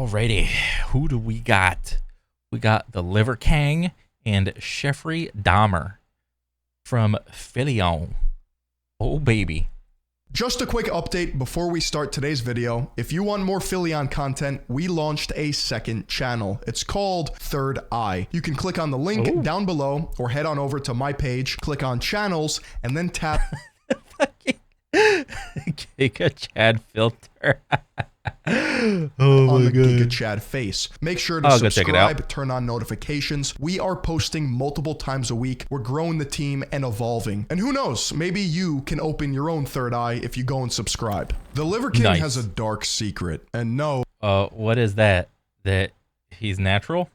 Alrighty, who do we got? We got the Liver King and Jeffrey Dahmer from Phillion. Oh, baby. Just a quick update before we start today's video. If you want more Phillion content, we launched a second channel. It's called Third Eye. You can click on the link down below or head on over to my page, click on channels, and then tap Giga Chad filter. on the Giga Chad face. Make sure to subscribe, it turn on notifications. We are posting multiple times a week. We're growing the team and evolving. And who knows, maybe you can open your own third eye if you go and subscribe. The Liver King has a dark secret, and no. What is that? That he's natural?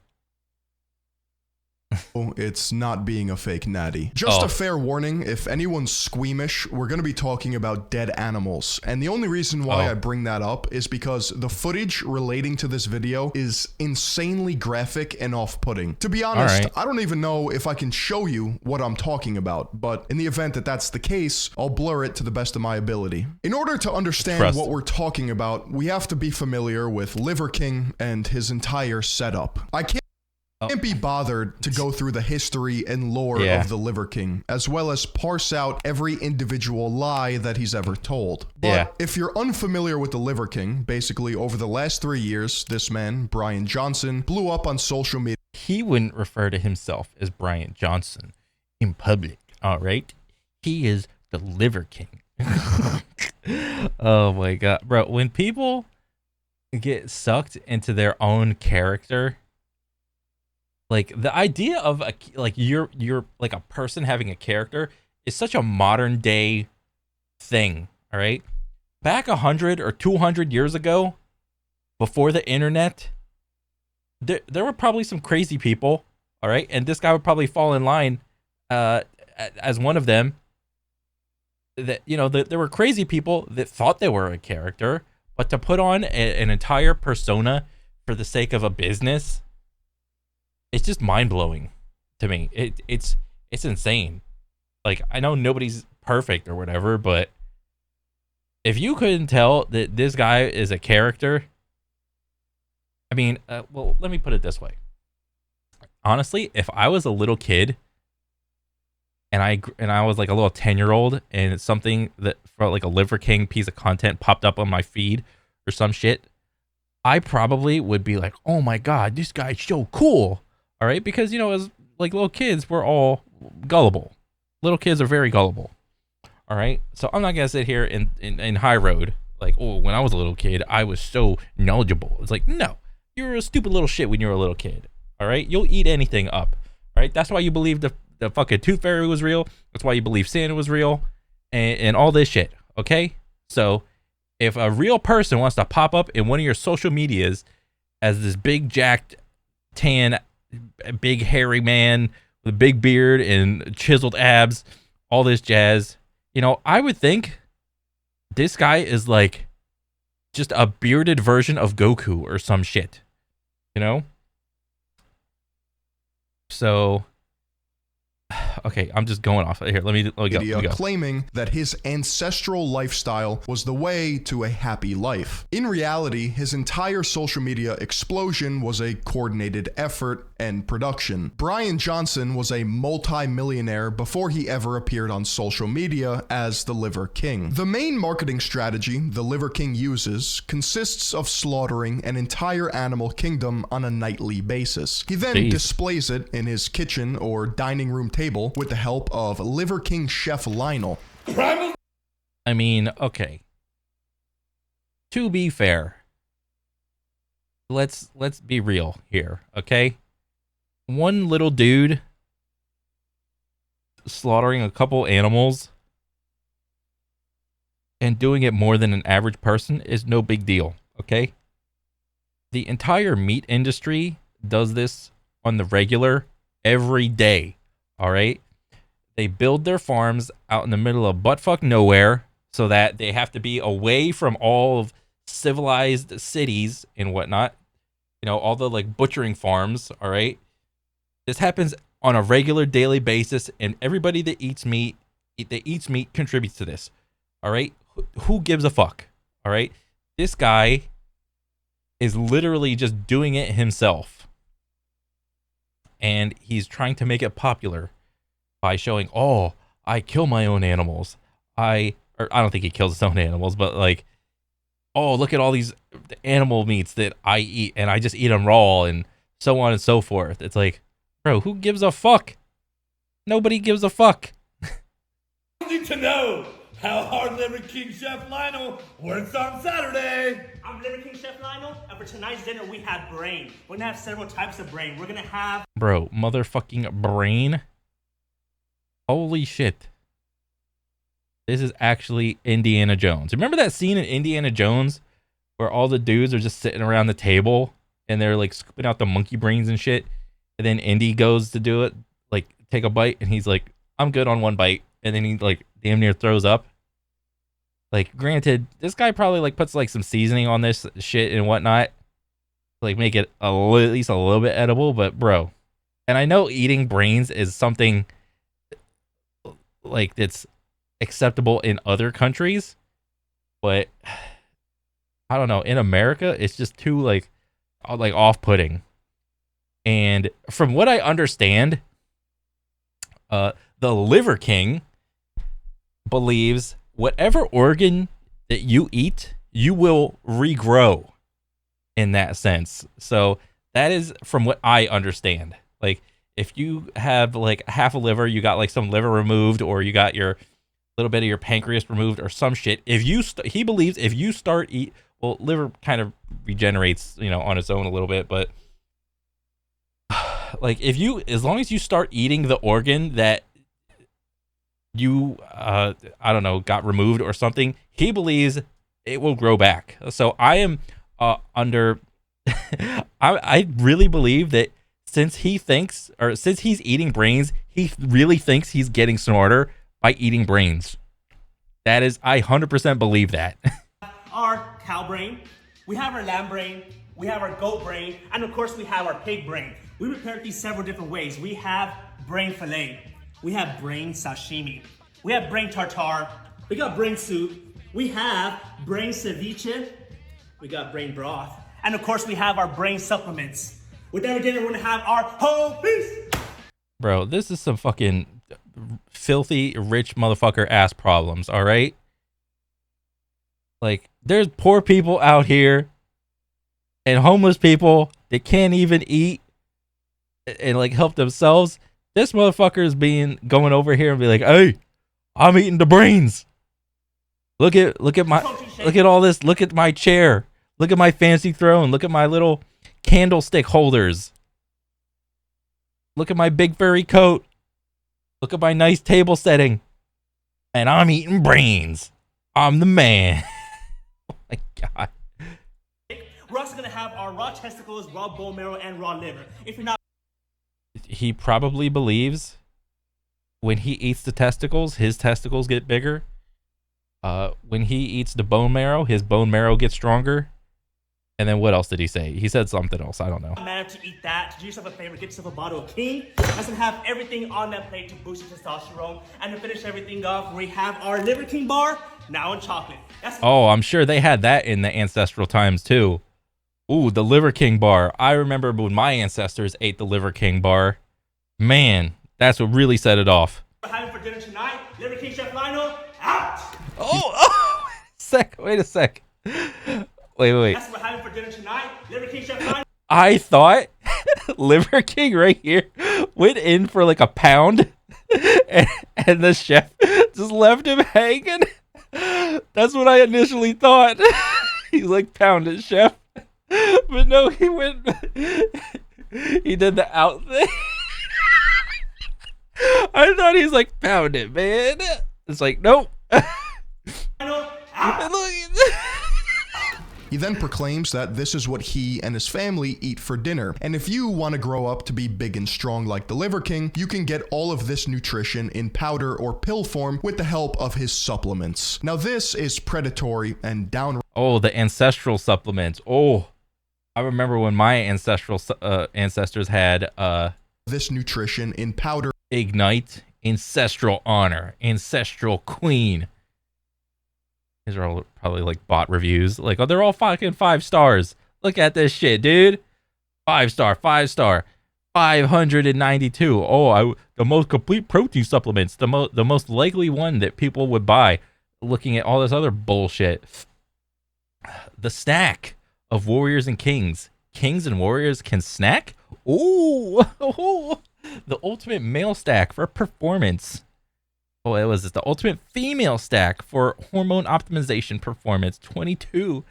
It's not being a fake natty. Just a fair warning, if anyone's squeamish, we're going to be talking about dead animals. And the only reason why I bring that up is because the footage relating to this video is insanely graphic and off-putting. To be honest, I don't even know if I can show you what I'm talking about, but in the event that that's the case, I'll blur it to the best of my ability. In order to understand what we're talking about, we have to be familiar with Liver King and his entire setup. I can't be bothered to go through the history and lore of the Liver King, as well as parse out every individual lie that he's ever told. But if you're unfamiliar with the Liver King, basically over the last 3 years, this man, Brian Johnson, blew up on social media. He wouldn't refer to himself as Brian Johnson in public, all right? He is the Liver King. Oh my God. Bro, when people get sucked into their own character, like the idea of you're like a person having a character is such a modern day thing. All right, back 100 or 200 years ago, before the internet, there were probably some crazy people. All right, and this guy would probably fall in line as one of them. That there were crazy people that thought they were a character, but to put on an entire persona for the sake of a business. It's just mind-blowing to me. It's insane. Like, I know nobody's perfect or whatever, but if you couldn't tell that this guy is a character, I mean, well, let me put it this way. Honestly, if I was a little kid and I was like a little 10-year-old and it's something that felt like a Liver King piece of content popped up on my feed or some shit, I probably would be like, oh my God, this guy's so cool. All right, because as like little kids, we're all gullible. Little kids are very gullible. All right, so I'm not gonna sit here in high road like, oh, when I was a little kid, I was so knowledgeable. It's like, no, you're a stupid little shit when you're a little kid. All right, you'll eat anything up. All right, that's why you believe the fucking tooth fairy was real. That's why you believe Santa was real, and all this shit. Okay, so if a real person wants to pop up in one of your social medias as this big jacked tan big hairy man with a big beard and chiseled abs, all this jazz, I would think this guy is like just a bearded version of Goku or some shit, so okay, I'm just going off here. Let me go. Claiming that his ancestral lifestyle was the way to a happy life. In reality, his entire social media explosion was a coordinated effort and production. Brian Johnson was a multi-millionaire before he ever appeared on social media as the Liver King. The main marketing strategy the Liver King uses consists of slaughtering an entire animal kingdom on a nightly basis. He then displays it in his kitchen or dining room table with the help of Liver King chef Lionel. I mean, okay. To be fair, let's be real here, okay? One little dude slaughtering a couple animals and doing it more than an average person is no big deal, okay? The entire meat industry does this on the regular every day. All right, they build their farms out in the middle of buttfuck nowhere so that they have to be away from all of civilized cities and whatnot. All the like butchering farms. All right, this happens on a regular daily basis, and everybody that eats meat contributes to this. All right, who gives a fuck? All right, this guy is literally just doing it himself. And he's trying to make it popular by showing, oh, I kill my own animals. I don't think he kills his own animals, but like, oh, look at all these animal meats that I eat, and I just eat them raw, and so on and so forth. It's like, bro, who gives a fuck? Nobody gives a fuck. I need to know how hard Liver King Chef Lionel works on Saturday. I'm Liver King Chef Lionel, and for tonight's dinner we have brain. We're gonna have several types of brain. We're gonna have... Bro, motherfucking brain? Holy shit. This is actually Indiana Jones. Remember that scene in Indiana Jones where all the dudes are just sitting around the table and they're like scooping out the monkey brains and shit? And then Indy goes to do it, like take a bite, and he's like, I'm good on one bite. And then he like damn near throws up. Like, granted, this guy probably like puts like some seasoning on this shit and whatnot, like make it at least a little bit edible. But bro, and I know eating brains is something like that's acceptable in other countries, but I don't know, in America it's just too like off-putting. And from what I understand, the Liver King believes whatever organ that you eat, you will regrow in that sense. So that is from what I understand. Like, if you have like half a liver, you got like some liver removed, or you got your little bit of your pancreas removed or some shit. If you he believes if you start liver kind of regenerates, you know, on its own a little bit, but like as long as you start eating the organ that you I don't know, got removed or something, he believes it will grow back. So I am under I really believe that since he's eating brains, he really thinks he's getting smarter by eating brains. That is, I 100% believe that. Our cow brain, we have our lamb brain, we have our goat brain, and of course we have our pig brain. We prepare these several different ways. We have brain fillet, we have brain sashimi, we have brain tartare, we got brain soup, we have brain ceviche, we got brain broth, and of course we have our brain supplements. With every dinner, we're gonna have our whole feast. Bro, this is some fucking filthy rich motherfucker ass problems, all right? Like, there's poor people out here and homeless people that can't even eat and like help themselves. This motherfucker is going over here and be like, hey, I'm eating the brains. Look at all this. Look at my chair. Look at my fancy throne. Look at my little candlestick holders. Look at my big furry coat. Look at my nice table setting. And I'm brains. I'm the man. Oh my God. We're also going to have our raw testicles, raw bone marrow, and raw liver. If you're not... He probably believes when he eats the testicles, his testicles get bigger. When he eats the bone marrow, his bone marrow gets stronger. And then what else did he say? He said something else. I don't know. Matter to eat that. To do yourself a favor, get yourself a bottle of King. That's gonna have everything on that plate to boost your testosterone. And to finish everything off, we have our Liver King bar, now in chocolate. Oh, I'm sure they had that in the ancestral times too. Ooh, the Liver King bar. I remember when my ancestors ate the Liver King bar. Man, that's what really set it off. We're having for dinner tonight, Liver King Chef Lionel, out! Wait a sec. Wait. That's what we're having for dinner tonight. Liver King Chef Lionel. I thought Liver King right here went in for like a pound and the chef just left him hanging. That's what I initially thought. He's like, pound it, chef. But no, he did the out thing. I thought he's like, pound it, man. It's like, nope. He then proclaims that this is what he and his family eat for dinner. And if you want to grow up to be big and strong like the Liver King, you can get all of this nutrition in powder or pill form with the help of his supplements. Now this is predatory and downright... Oh, the ancestral supplements. Oh, I remember when my ancestral ancestors had this nutrition in powder. Ignite, ancestral honor, ancestral queen. These are all probably like bot reviews. Like, oh, they're all fucking 5 stars. Look at this shit, dude. 5-star, 5-star, 592. Oh, the most complete protein supplements, the most likely one that people would buy. Looking at all this other bullshit. The stack of warriors and kings. Kings and warriors can snack? Ooh, the ultimate male stack for performance. Oh, it was the ultimate female stack for hormone optimization performance. 22.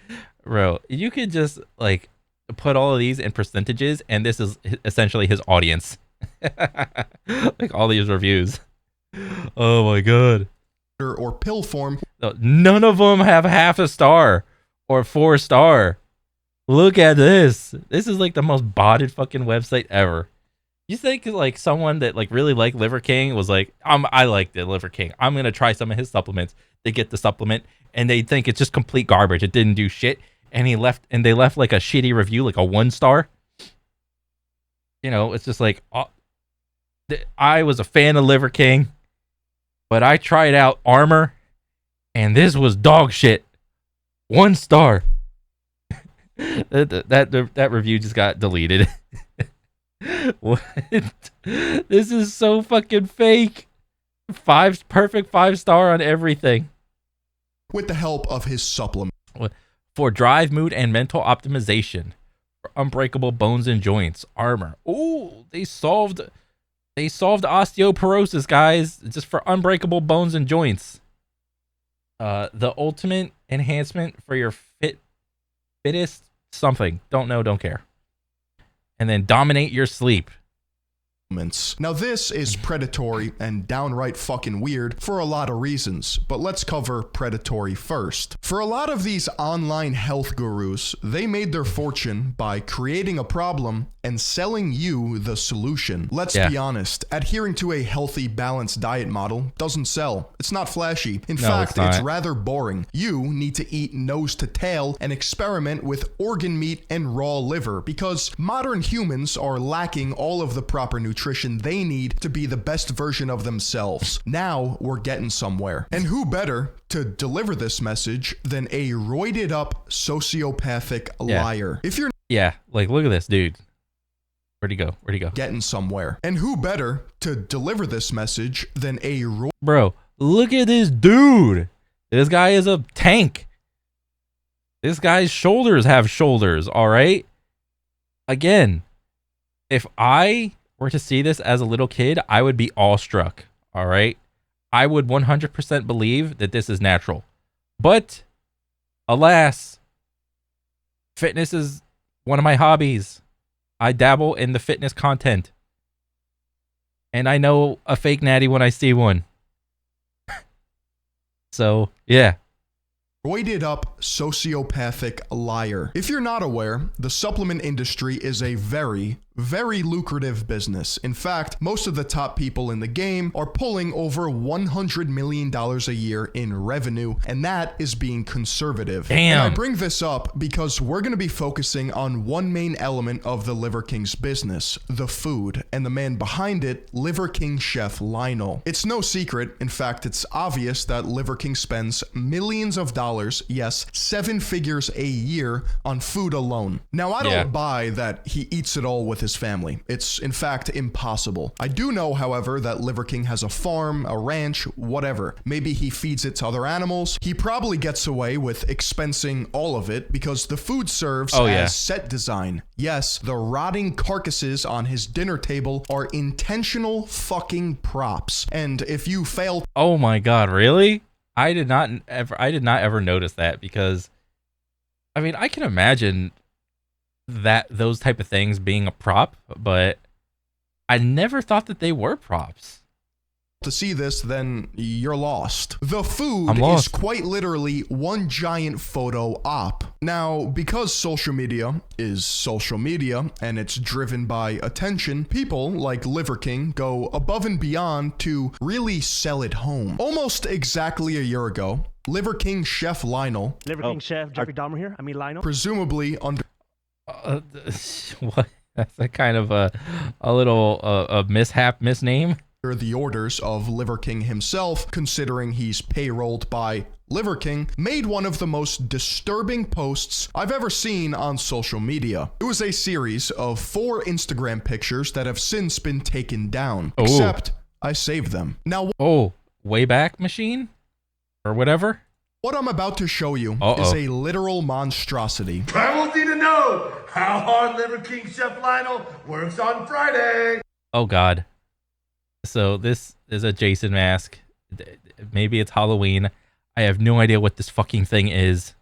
Bro, you could just like put all of these in percentages, and this is essentially his audience. Like all these reviews. Oh my god. Or pill form. None of them have half a star or 4-star. Look at this. This is like the most botted fucking website ever. You think like someone that like really liked Liver King was like, I like the Liver King. I'm gonna try some of his supplements. They get the supplement and they think it's just complete garbage. It didn't do shit. And they left like a shitty review, like a 1-star. You know, it's just like I was a fan of Liver King, but I tried out Armor, and this was dog shit. 1 star. that review just got deleted. What? This is so fucking fake. Perfect 5-star on everything. With the help of his supplement. For drive, mood, and mental optimization. For unbreakable bones and joints. Armor. Ooh, they solved osteoporosis, guys. Just for unbreakable bones and joints. The ultimate enhancement for your fittest something. Don't know, don't care. And then dominate your sleep. Now this is predatory and downright fucking weird for a lot of reasons, but let's cover predatory first. For a lot of these online health gurus, they made their fortune by creating a problem and selling you the solution. Let's be honest, adhering to a healthy, balanced diet model doesn't sell. It's not flashy. In fact, it's rather boring. You need to eat nose to tail and experiment with organ meat and raw liver because modern humans are lacking all of the proper nutrition they need to be the best version of themselves. Now we're getting somewhere. And who better to deliver this message than a roided up sociopathic liar? If you're like look at this dude. Where'd he go? Getting somewhere. And who better to deliver this message than a Bro, look at this dude. This guy is a tank. This guy's shoulders have shoulders, all right? Again, if I were to see this as a little kid, I would be awestruck, all right? I would 100% believe that this is natural. But, alas, fitness is one of my hobbies. I dabble in the fitness content. And I know a fake natty when I see one. So, yeah. roided up sociopathic liar. If you're not aware, the supplement industry is a very, very lucrative business. In fact, most of the top people in the game are pulling over $100 million a year in revenue, and that is being conservative. Damn. And I bring this up because we're going to be focusing on one main element of the Liver King's business, the food, and the man behind it, Liver King chef Lionel. It's no secret, in fact, it's obvious that Liver King spends millions of dollars, yes, 7 figures a year on food alone. Now, I don't buy that he eats it all with his family. It's in fact impossible. I do know, however, that Liver King has a farm, a ranch, whatever. Maybe he feeds it to other animals. He probably gets away with expensing all of it because the food serves as set design. Yes, the rotting carcasses on his dinner table are intentional fucking props. And if you fail— Oh my god, really? I did not ever notice that, because I mean, I can imagine that those type of things being a prop, but I never thought that they were props. To see this, then you're lost. The food is quite literally one giant photo op. Now, because social media is social media and it's driven by attention, people like Liver King go above and beyond to really sell it home. Almost exactly a year ago, Liver King chef Lionel— Liver King chef Jeffrey Dahmer here. I mean Lionel. Presumably under— what? That's a kind of a little misname. the orders of Liver King himself, considering he's payrolled by Liver King, made one of the most disturbing posts I've ever seen on social media. It was a series of 4 Instagram pictures that have since been taken down, except I saved them. Now, Wayback Machine? Or whatever? What I'm about to show you is a literal monstrosity. Travels need to know how hard Liver King Chef Lionel works on Friday. Oh, God. So this is a Jason mask. Maybe it's Halloween. I have no idea what this fucking thing is.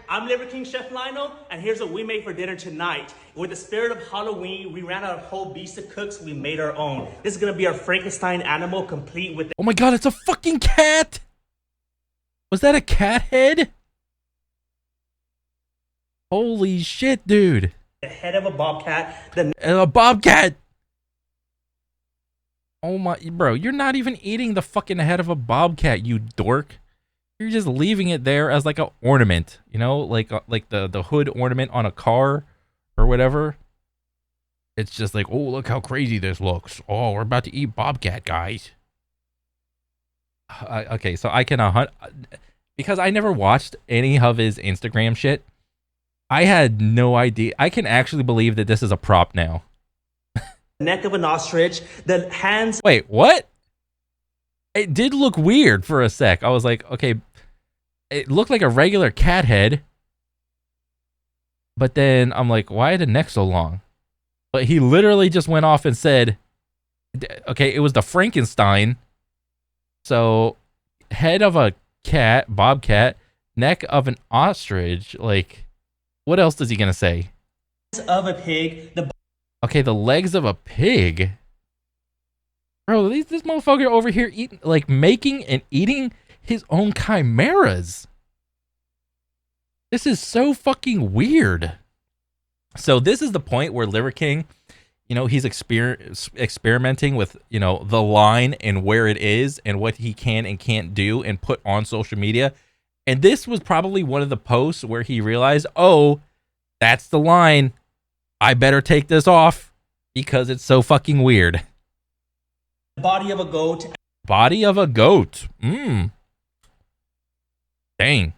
I'm Liver King Chef Lionel, and here's what we made for dinner tonight. With the spirit of Halloween, we ran out of whole beast to cook, so we made our own. This is gonna be our Frankenstein animal, complete with Oh my God, it's a fucking cat! Was that a cat head? Holy shit, dude. the head of a bobcat, A bobcat! Oh my, bro, you're not even eating the fucking head of a bobcat, you dork. You're just leaving it there as like an ornament, you know, like the hood ornament on a car or whatever. It's just like, oh, look how crazy this looks. Oh, we're about to eat bobcat, guys. Okay, so I can because I never watched any of his Instagram shit. I had no idea. I can actually believe that this is a prop now. neck of an ostrich, the hands. Wait, what? It did look weird for a sec. I was like, okay, it looked like a regular cat head. But then I'm like, why the neck so long? But he literally just went off and said, okay, it was the Frankenstein. So, head of a cat, bobcat, neck of an ostrich. Like, what else is he gonna say? Of a pig, Okay, the legs of a pig. Bro, this motherfucker over here eating, like, making and eating his own chimeras. This is so fucking weird. So this is the point where Liver King, you know, he's experimenting with, you know, the line and where it is and what he can and can't do and put on social media. And this was probably one of the posts where he realized, oh, that's the line. I better take this off because it's so fucking weird. body of a goat. Body of a goat. Dang.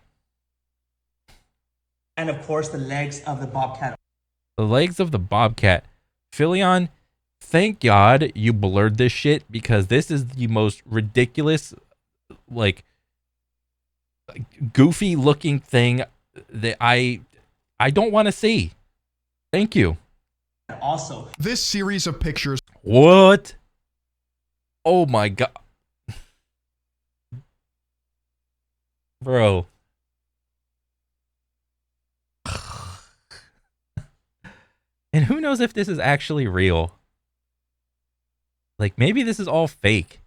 And of course, the legs of the bobcat. The legs of the bobcat. Philion, thank God you blurred this shit because this is the most ridiculous, like, goofy looking thing that I don't want to see. Thank you. Also, This series of pictures What? Oh my God. Bro. And who knows if this is actually real? Like, maybe this is all fake.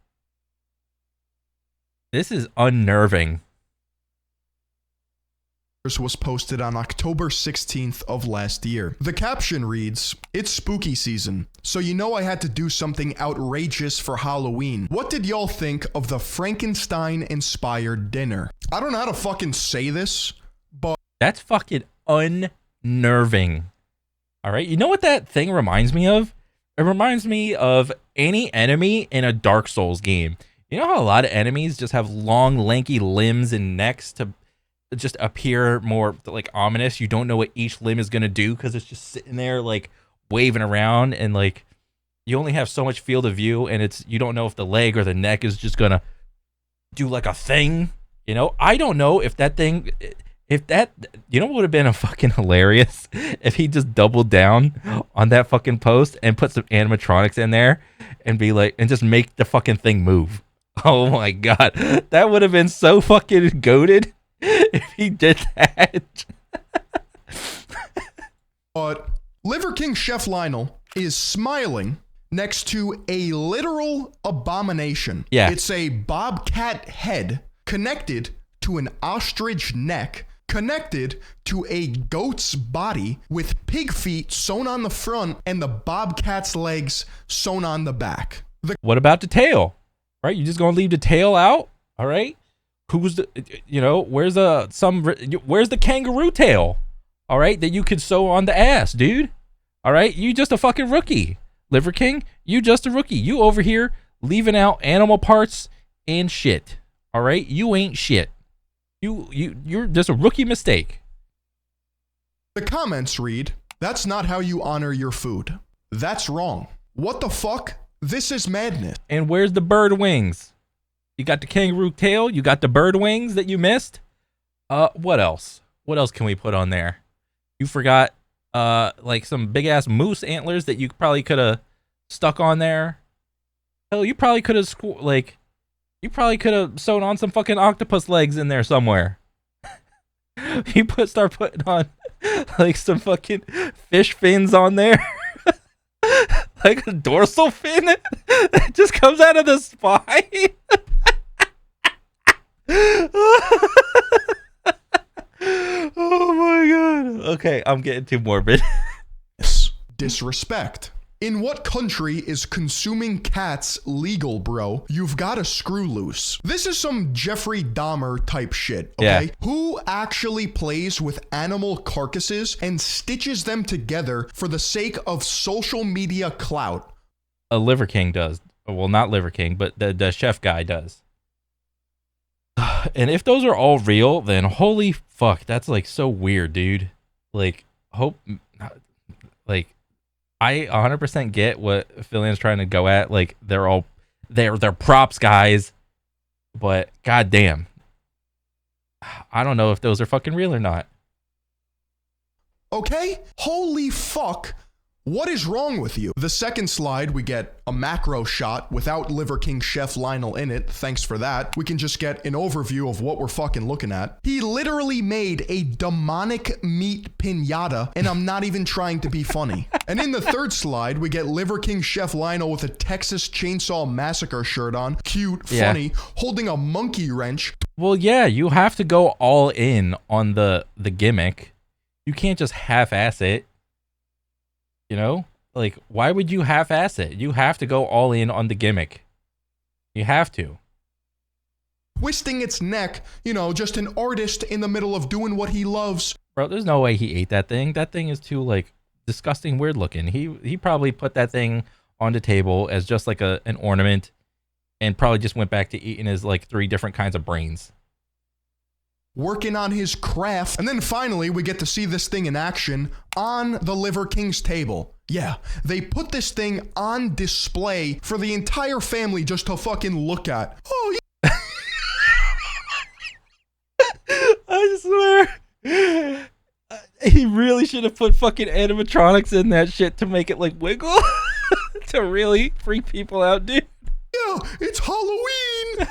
This is unnerving. was posted on October 16th of last year. The caption reads, "It's spooky season, so you know I had to do something outrageous for Halloween. What did y'all think of the Frankenstein-inspired dinner?" I don't know how to fucking say this, but That's fucking unnerving. All right, you know what that thing reminds me of? It reminds me of any enemy in a Dark Souls game. You know how a lot of enemies just have long, lanky limbs and necks to just appear more like ominous? You don't know what each limb is gonna do because it's just sitting there like waving around, and like you only have so much field of view, and you don't know if the leg or the neck is just gonna do like a thing. You know, I don't know if that thing. If that, you know what would have been a fucking hilarious if he just doubled down on that fucking post and put some animatronics in there and be like, and just make the fucking thing move. Oh my God. That would have been so fucking goated if he did that. But Liver King Chef Lionel is smiling next to a literal abomination. Yeah. It's a bobcat head connected to an ostrich neck, connected to a goat's body with pig feet sewn on the front and the bobcat's legs sewn on the back. What about the tail? Right? You just gonna leave the tail out? All right. Who's the, you know, where's the kangaroo tail? All right, that you could sew on the ass, dude. All right, you just a fucking rookie. Liver King, you just a rookie. You over here leaving out animal parts and shit. All right, you ain't shit. You're just a rookie mistake. The comments read, "That's not how you honor your food. That's wrong. What the fuck? This is madness." And where's the bird wings? You got the kangaroo tail. You got the bird wings that you missed. What else? What else can we put on there? You forgot like some big ass moose antlers that you probably could have stuck on there. Hell, you probably could have sewn on some fucking octopus legs in there somewhere. Start putting on like some fucking fish fins on there. Like a dorsal fin that just comes out of the spine. Oh my god. Okay, I'm getting too morbid. Disrespect. In what country is consuming cats legal, bro? You've got to screw loose. This is some Jeffrey Dahmer type shit, okay? Yeah. Who actually plays with animal carcasses and stitches them together for the sake of social media clout? A Liver King does. Well, not Liver King, but the chef guy does. And if those are all real, then holy fuck, that's like so weird, dude. Like, I 100% get what Fillian's trying to go at. Like, they're props, guys. But goddamn, I don't know if those are fucking real or not. Okay? Holy fuck. What is wrong with you? The second slide, we get a macro shot without Liver King Chef Lionel in it. Thanks for that. We can just get an overview of what we're fucking looking at. He literally made a demonic meat piñata, and I'm not even trying to be funny. And in the third slide, we get Liver King Chef Lionel with a Texas Chainsaw Massacre shirt on. Cute, funny, holding a monkey wrench. Well, yeah, you have to go all in on the gimmick. You can't just half-ass it. You know, like, why would you half-ass it? You have to go all in on the gimmick. You have to. Twisting its neck, you know, just an artist in the middle of doing what he loves. Bro, there's no way he ate that thing. That thing is too, like, disgusting weird looking. He probably put that thing on the table as just like an ornament and probably just went back to eating his, like, 3 different kinds of brains. Working on his craft. And then finally, we get to see this thing in action on the Liver King's table. Yeah, they put this thing on display for the entire family just to fucking look at. Oh, yeah. I swear. He really should have put fucking animatronics in that shit to make it, like, wiggle. To really freak people out, dude. Yeah, it's Halloween.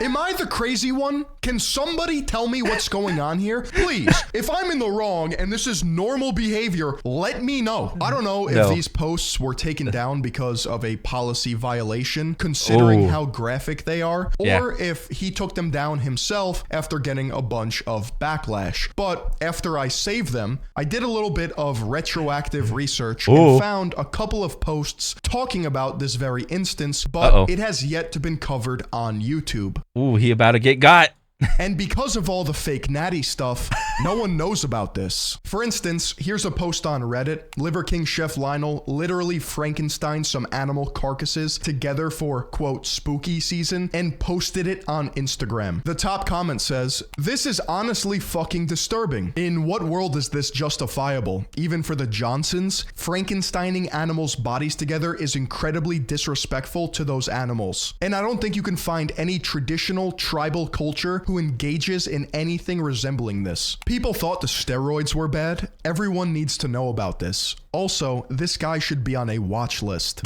Am I the crazy one? Can somebody tell me what's going on here? Please, if I'm in the wrong and this is normal behavior, let me know. I don't know if these posts were taken down because of a policy violation, considering how graphic they are, or if he took them down himself after getting a bunch of backlash. But after I saved them, I did a little bit of retroactive research and found a couple of posts talking about this very instance, but it has yet to been covered on YouTube. Ooh, he about to get got. And because of all the fake natty stuff, no one knows about this. For instance, here's a post on Reddit. Liver King Chef Lionel literally Frankenstein some animal carcasses together for, quote, spooky season and posted it on Instagram. The top comment says, "This is honestly fucking disturbing. In what world is this justifiable? Even for the Johnsons, Frankensteining animals' bodies together is incredibly disrespectful to those animals. And I don't think you can find any traditional tribal culture who engages in anything resembling this. People thought the steroids were bad. Everyone needs to know about this. Also, this guy should be on a watch list."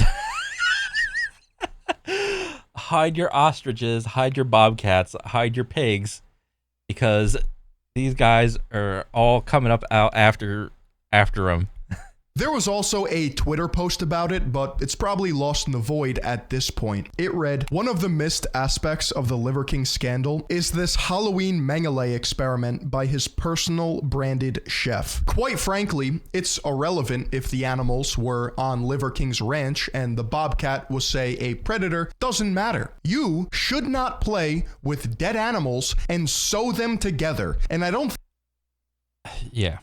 Hide your ostriches, hide your bobcats, hide your pigs, because these guys are all coming up out after him. There was also a Twitter post about it, but it's probably lost in the void at this point. It read, "One of the missed aspects of the Liver King scandal is this Halloween Mengele experiment by his personal branded chef. Quite frankly, it's irrelevant if the animals were on Liver King's ranch and the bobcat was, say, a predator. Doesn't matter. You should not play with dead animals and sew them together." And I don't... Yeah.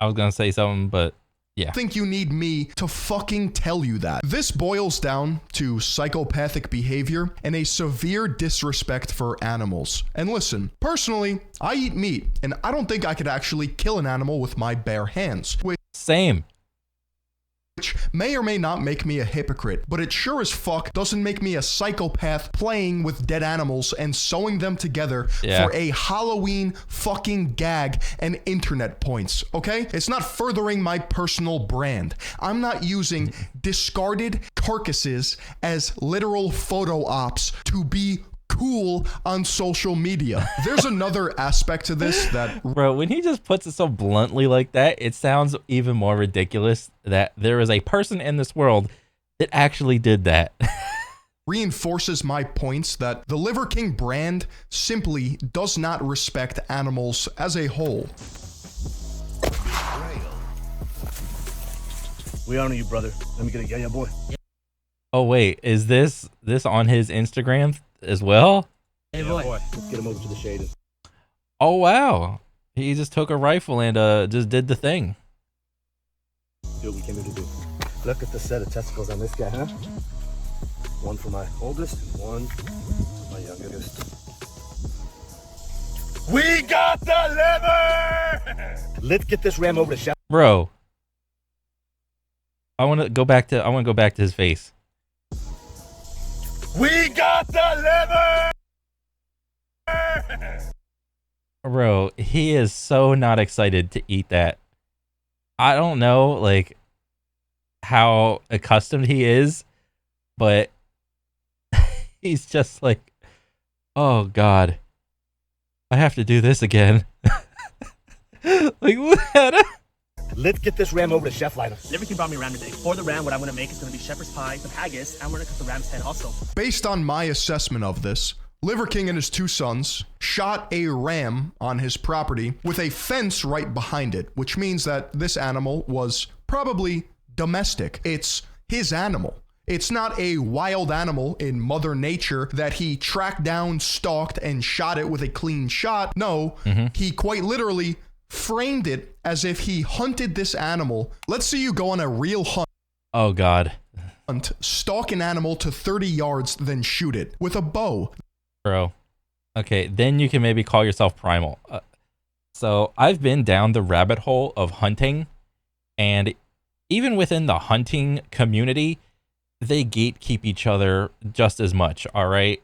I was going to say something, but Yeah. Think you need me to fucking tell you that. This boils down to psychopathic behavior and a severe disrespect for animals. And listen, personally, I eat meat, and I don't think I could actually kill an animal with my bare hands. Same. Which may or may not make me a hypocrite, but it sure as fuck doesn't make me a psychopath playing with dead animals and sewing them together for a Halloween fucking gag and internet points, okay? It's not furthering my personal brand. I'm not using discarded carcasses as literal photo ops to be cool on social media. There's another aspect to this that... Bro, when he just puts it so bluntly like that, it sounds even more ridiculous that there is a person in this world that actually did that. reinforces my points that the Liver King brand simply does not respect animals as a whole. We honor you, brother. Let me get a yeah, boy. Oh wait, is this on his Instagram as well? Hey boy, let's get him over to the shade. Oh wow, he just took a rifle and just did the thing. Do what we came here to do. Look at the set of testicles on this guy, huh? One for my oldest and one for my youngest. We got the liver! Let's get this ram over to Chef. Bro, I want to go back to his face. We got the liver! Bro, he is so not excited to eat that. I don't know, like, how accustomed he is, but he's just like, oh God, I have to do this again. Like, what? Let's get this ram over to Chef Lionel. Liver King brought me ram today. For the ram, what I'm going to make is going to be shepherd's pie, some haggis, and we're going to cut the ram's head also. Based on my assessment of this, Liver King and his two sons shot a ram on his property with a fence right behind it, which means that this animal was probably domestic. It's his animal. It's not a wild animal in Mother Nature that he tracked down, stalked, and shot it with a clean shot. No, he quite literally framed it as if he hunted this animal. Let's say you go on a real hunt. Oh God. Stalk an animal to 30 yards, then shoot it with a bow. Bro. Okay, then you can maybe call yourself primal. So I've been down the rabbit hole of hunting, and even within the hunting community, they gatekeep each other just as much, all right?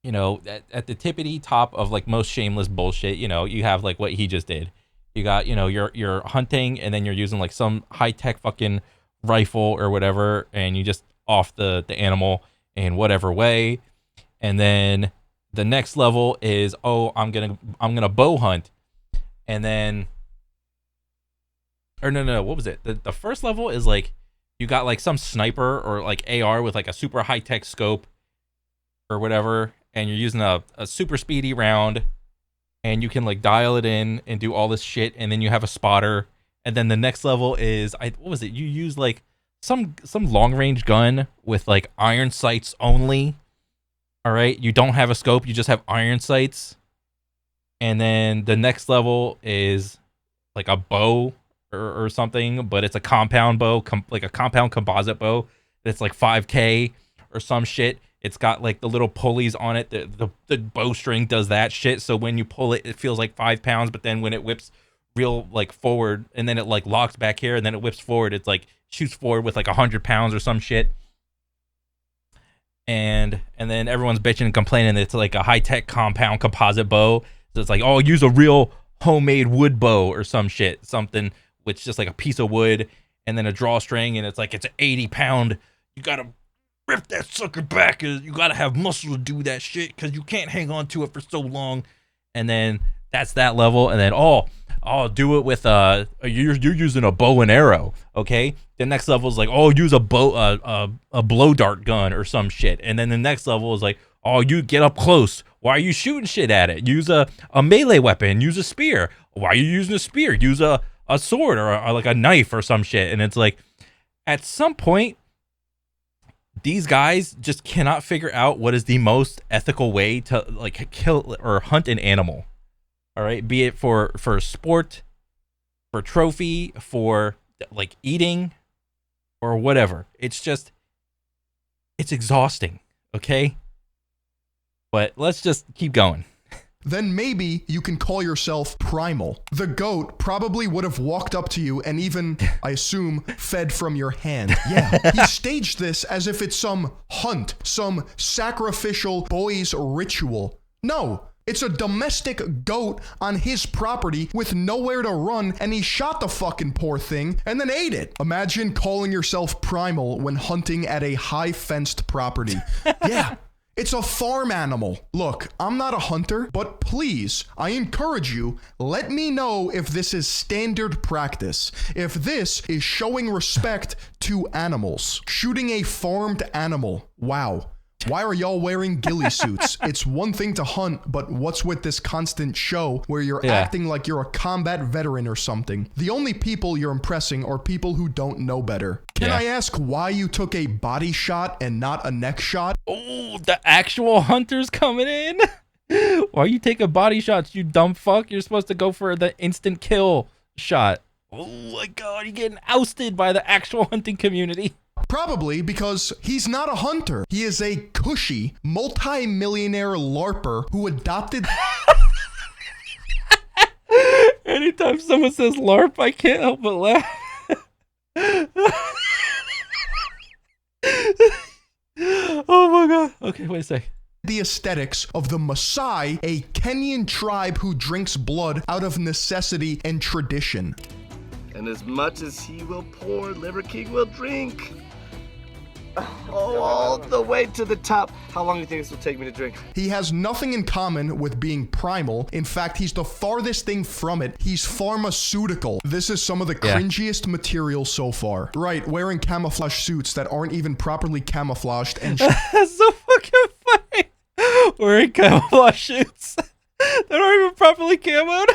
You know, at the tippity top of like most shameless bullshit, you know, you have like what he just did. You got, you know, you're hunting and then you're using like some high-tech fucking rifle or whatever, and you just off the animal in whatever way. And then the next level is, oh, I'm gonna bow hunt. And then, or no, what was it? The first level is like you got like some sniper or like AR with like a super high-tech scope or whatever, and you're using a super speedy round, and you can like dial it in and do all this shit, and then you have a spotter. And then the next level is, what was it? You use like some long-range gun with like iron sights only. All right, you don't have a scope, you just have iron sights. And then the next level is like a bow or something, but it's a compound bow, like a compound composite bow. That's like 5K or some shit. It's got like the little pulleys on it. The bowstring does that shit. So when you pull it, it feels like 5 pounds, but then when it whips real like forward, and then it like locks back here, and then it whips forward, it's like shoots forward with like 100 pounds or some shit. And then everyone's bitching and complaining that it's like a high-tech compound composite bow. So it's like, oh, use a real homemade wood bow or some shit, something with just like a piece of wood and then a drawstring, and it's like it's an 80-pound. You gotta rip that sucker back. You gotta have muscle to do that shit because you can't hang on to it for so long. And then that's that level. And then I'll do it with you're using a bow and arrow, okay? The next level is like, oh, use a blow dart gun or some shit. And then the next level is like, oh, you get up close. Why are you shooting shit at it? Use a melee weapon. Use a spear. Why are you using a spear? Use a sword or like a knife or some shit. And it's like, at some point, these guys just cannot figure out what is the most ethical way to like kill or hunt an animal. All right, be it for sport, for trophy, for like eating or whatever. It's exhausting, okay? But let's just keep going. Then maybe you can call yourself primal. The goat probably would have walked up to you and even, I assume, fed from your hand. Yeah, he staged this as if it's some hunt, some sacrificial boys ritual. No, it's a domestic goat on his property with nowhere to run, and he shot the fucking poor thing and then ate it. Imagine calling yourself primal when hunting at a high-fenced property. Yeah. It's a farm animal. Look, I'm not a hunter, but please, I encourage you, let me know if this is standard practice, if this is showing respect to animals. Shooting a farmed animal. Wow. Why are y'all wearing ghillie suits? It's one thing to hunt, but what's with this constant show where you're acting like you're a combat veteran or something? The only people you're impressing are people who don't know better. Can I ask why you took a body shot and not a neck shot? Oh, the actual hunter's coming in? Why you take a body shot, you dumb fuck? You're supposed to go for the instant kill shot. Oh my god, you're getting ousted by the actual hunting community. Probably because he's not a hunter. He is a cushy, multi-millionaire LARPer who adopted... Anytime someone says LARP, I can't help but laugh. Oh my god. Okay, wait a sec. The aesthetics of the Maasai, a Kenyan tribe who drinks blood out of necessity and tradition. And as much as he will pour, Liver King will drink. Oh, all the way to the top. How long do you think this will take me to drink? He has nothing in common with being primal. In fact, he's the farthest thing from it. He's pharmaceutical. This is some of the cringiest material so far. Right, wearing camouflage suits that aren't even properly camouflaged and That's so fucking funny. Wearing camouflage suits that aren't even properly camoed.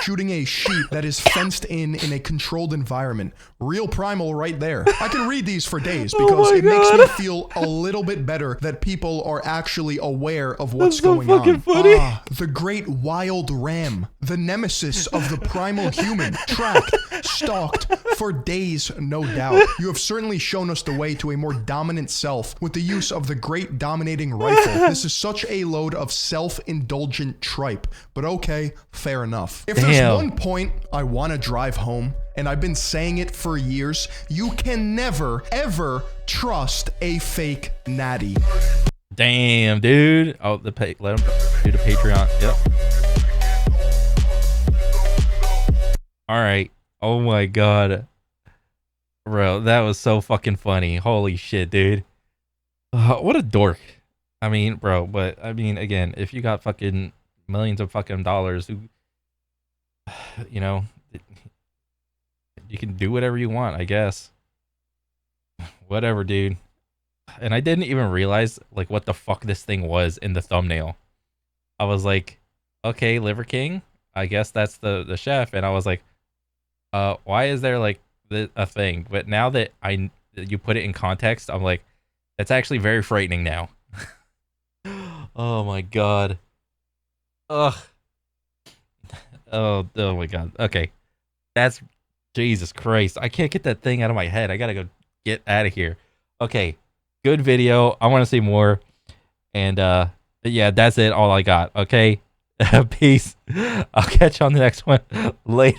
shooting a sheep that is fenced in a controlled environment. Real primal right there. I can read these for days because it makes me feel a little bit better that people are actually aware of what's going on. Funny. Ah, the great wild ram, the nemesis of the primal human, tracked, stalked for days, no doubt. You have certainly shown us the way to a more dominant self with the use of the great dominating rifle. This is such a load of self-indulgent tripe, but okay, fair enough. If there's one point I want to drive home, and I've been saying it for years, you can never, ever trust a fake natty. Damn, dude. Oh, let him do the Patreon. Yep. All right. Oh my god. Bro, that was so fucking funny. Holy shit, dude. What a dork. I mean, bro, but I mean, again, if you got fucking millions of fucking dollars, who, you know, you can do whatever you want, I guess. Whatever, dude. And I didn't even realize like what the fuck this thing was in the thumbnail. I was like, okay, Liver King, I guess that's the chef. And I was like, why is there like a thing? But now that you put it in context, I'm like, it's actually very frightening now. Oh my god. Ugh. Oh my god. Okay. That's Jesus Christ. I can't get that thing out of my head. I gotta go get out of here. Okay. Good video. I want to see more. And yeah, that's it. All I got. Okay. Peace. I'll catch you on the next one later.